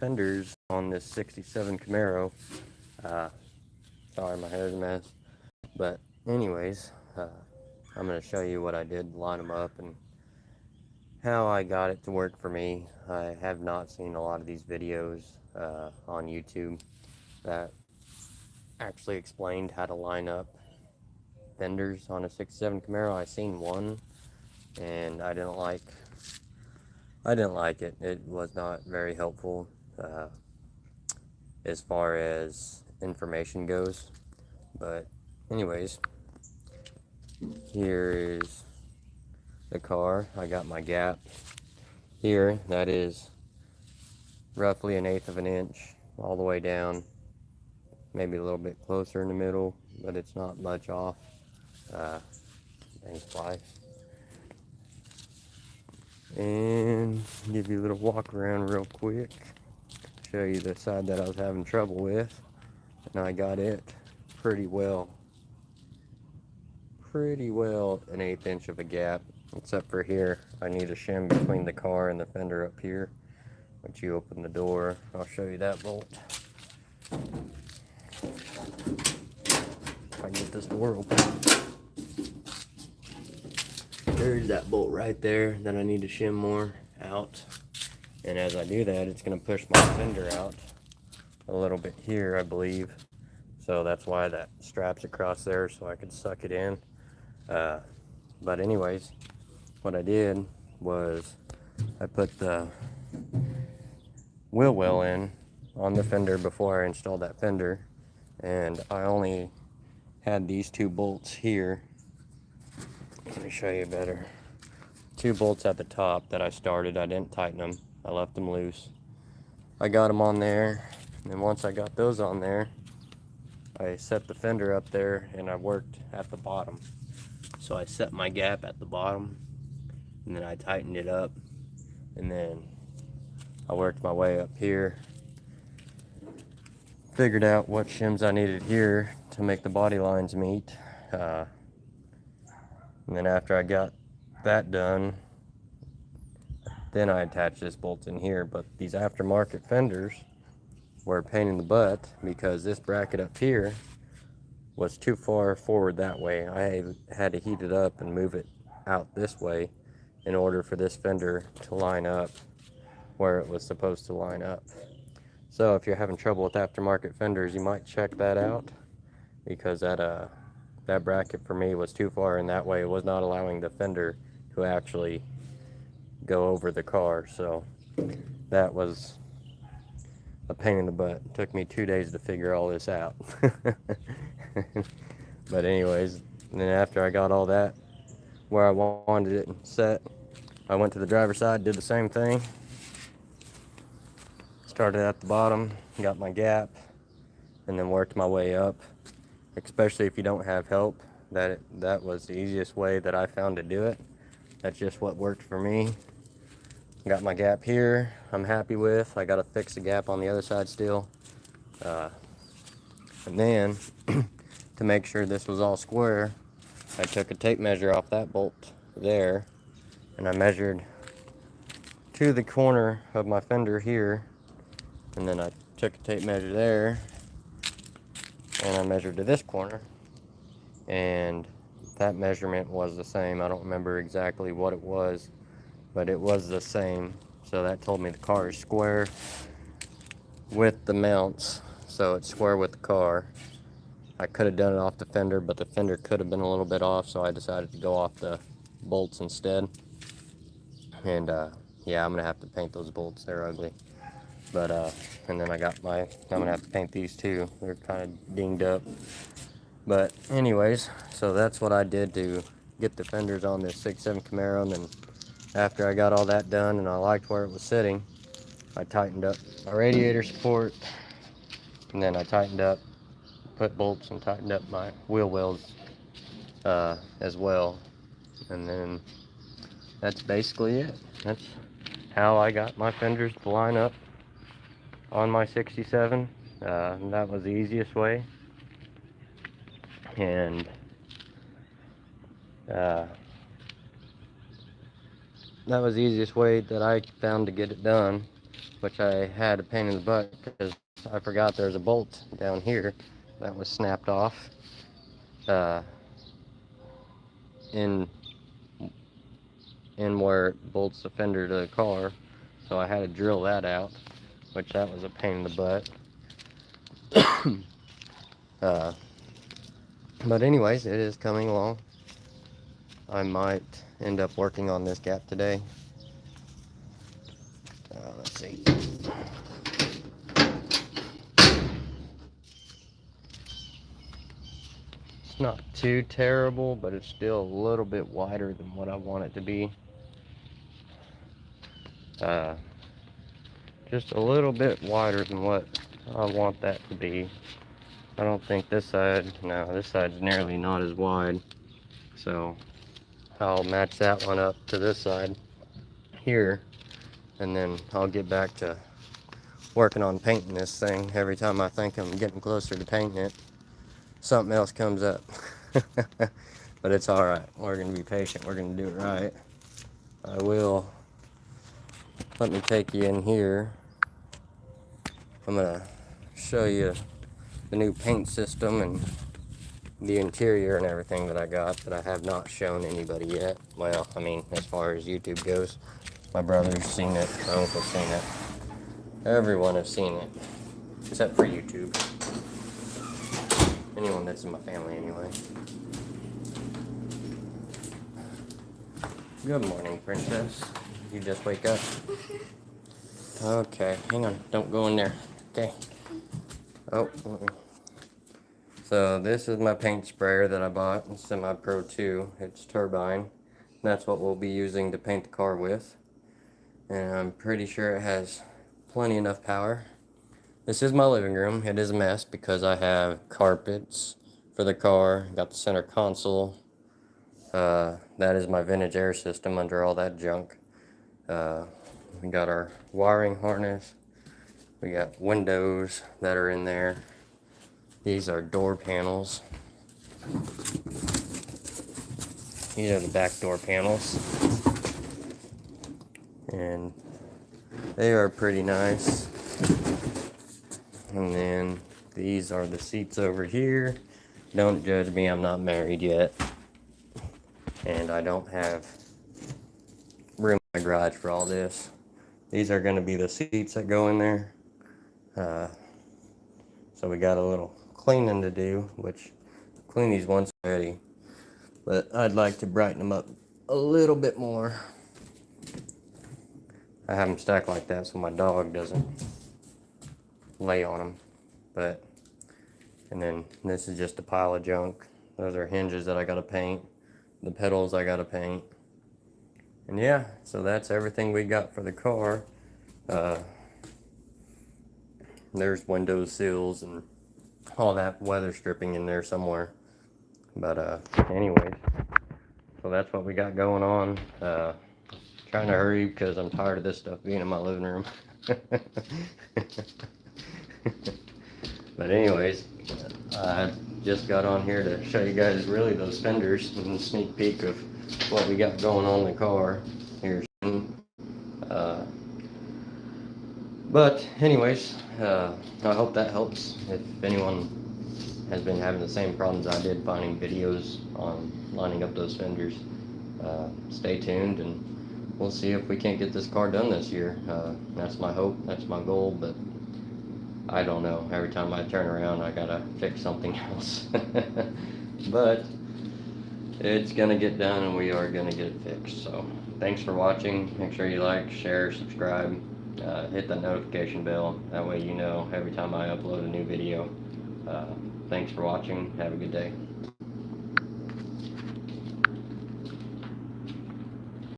fenders on this 67 Camaro. Uh, Sorry, my hair's a mess. But anyways, I'm going to show you what I did to line them up and how I got it to work for me. I have not seen a lot of these videos on YouTube that actually explained how to line up fenders on a 67 Camaro. I seen one and I didn't like it. It was not very helpful uh, as far as information goes. But anyways, here is the car. I got my gap here. That is roughly 1/8 of an inch all the way down, maybe a little bit closer in the middle, but it's not much off. Thanks, fly. And give you a little walk around real quick. Show you the side that I was having trouble with, and I got it pretty well 1/8 inch of a gap, except for here. I need a shim between the car and the fender up here. Once you open the door, I'll show you that bolt. If I can get this door open. There's that bolt right there that I need to shim more out. And as I do that, it's going to push my fender out a little bit here, I believe. So that's why that strap's across there, so I could suck it in. But anyways, what I did was I put the wheel well in on the fender before I installed that fender, and I only had these 2 bolts here. Let me show you better. 2 bolts at the top that I started. I didn't tighten them. I left them loose. I got them on there, and then once I got those on there, I set the fender up there and I worked at the bottom. So I set my gap at the bottom, and then I tightened it up, and then I worked my way up here, figured out what shims I needed here to make the body lines meet, and then after I got that done, then I attached this bolt in here. But these aftermarket fenders were a pain in the butt because this bracket up here was too far forward that way. I had to heat it up and move it out this way in order for this fender to line up where it was supposed to line up. So if you're having trouble with aftermarket fenders, you might check that out, because that bracket for me was too far in that way. It was not allowing the fender to actually go over the car. So that was a pain in the butt. It took me 2 days to figure all this out. But anyways, then after I got all that where I wanted it set, I went to the driver's side, did the same thing. Started at the bottom, got my gap, and then worked my way up. Especially if you don't have help, that was the easiest way that I found to do it. That's just what worked for me. Got my gap here, I'm happy with. I gotta fix the gap on the other side still. And then, to make sure this was all square, I took a tape measure off that bolt there, and I measured to the corner of my fender here, and then I took a tape measure there, and I measured to this corner, and that measurement was the same. I don't remember exactly what it was, but it was the same. So that told me the car is square with the mounts, so it's square with the car. I could have done it off the fender, but the fender could have been a little bit off, so I decided to go off the bolts instead. And yeah, I'm gonna have to paint those bolts. They're ugly. But and then I'm gonna have to paint these too. They're kind of dinged up. But anyways, so that's what I did to get the fenders on this 67 Camaro. And then after I got all that done and I liked where it was sitting, I tightened up my radiator support, and then I put bolts and tightened up my wheel wells as well. And then that's basically it. That's how I got my fenders to line up on my 67. And that was the easiest way. And that was the easiest way that I found to get it done. which I had a pain in the butt because I forgot there's a bolt down here that was snapped off uh, in where it bolts the fender to the car. So I had to drill that out, which that was a pain in the butt. uh, but anyways, it is coming along. I might end up working on this gap today. Let's see. It's not too terrible, but it's still a little bit wider than what I want it to be. Just a little bit wider than what I want that to be. I don't think this side, no, this side's nearly not as wide. So I'll match that one up to this side here, and then I'll get back to working on painting this thing. Every time I think I'm getting closer to painting it, something else comes up. But it's all right. We're gonna be patient. We're gonna do it right. I will. Let me take you in here. I'm gonna show you the new paint system and the interior and everything that I got that I have not shown anybody yet. Well, I mean, as far as YouTube goes, my brother's seen it, my uncle's seen it, everyone has seen it, except for YouTube. Anyone that's in my family, anyway. Good morning, princess. You just wake up. Okay, hang on. Don't go in there. Okay. Oh, so this is my paint sprayer that I bought. It's Semi-Pro 2. It's turbine. That's what we'll be using to paint the car with. And I'm pretty sure it has plenty enough power. This is my living room. It is a mess because I have carpets for the car. Got the center console. That is my vintage air system under all that junk. We got our wiring harness. We got windows that are in there. These are door panels. These are the back door panels. And they are pretty nice. And then these are the seats over here. Don't judge me, I'm not married yet. And I don't have room in my garage for all this. These are going to be the seats that go in there. So we got a little cleaning to do, which I cleaned these once already. But I'd like to brighten them up a little bit more. I have them stacked like that so my dog doesn't lay on them. And then this is just a pile of junk. Those are hinges that I gotta paint. The pedals I gotta paint. And yeah, so that's everything we got for the car. There's window sills and all that weather stripping in there somewhere. But anyways, so that's what we got going on. Trying to hurry because I'm tired of this stuff being in my living room. But anyways, I just got on here to show you guys really those fenders and a sneak peek of what we got going on in the car here soon. But anyways, I hope that helps. If anyone has been having the same problems I did finding videos on lining up those fenders, stay tuned and we'll see if we can't get this car done this year. That's my hope, that's my goal, but I don't know. Every time I turn around, I gotta fix something else. But it's gonna get done and we are gonna get it fixed. So thanks for watching. Make sure you like, share, subscribe, hit that notification bell. That way you know every time I upload a new video. Thanks for watching. Have a good day.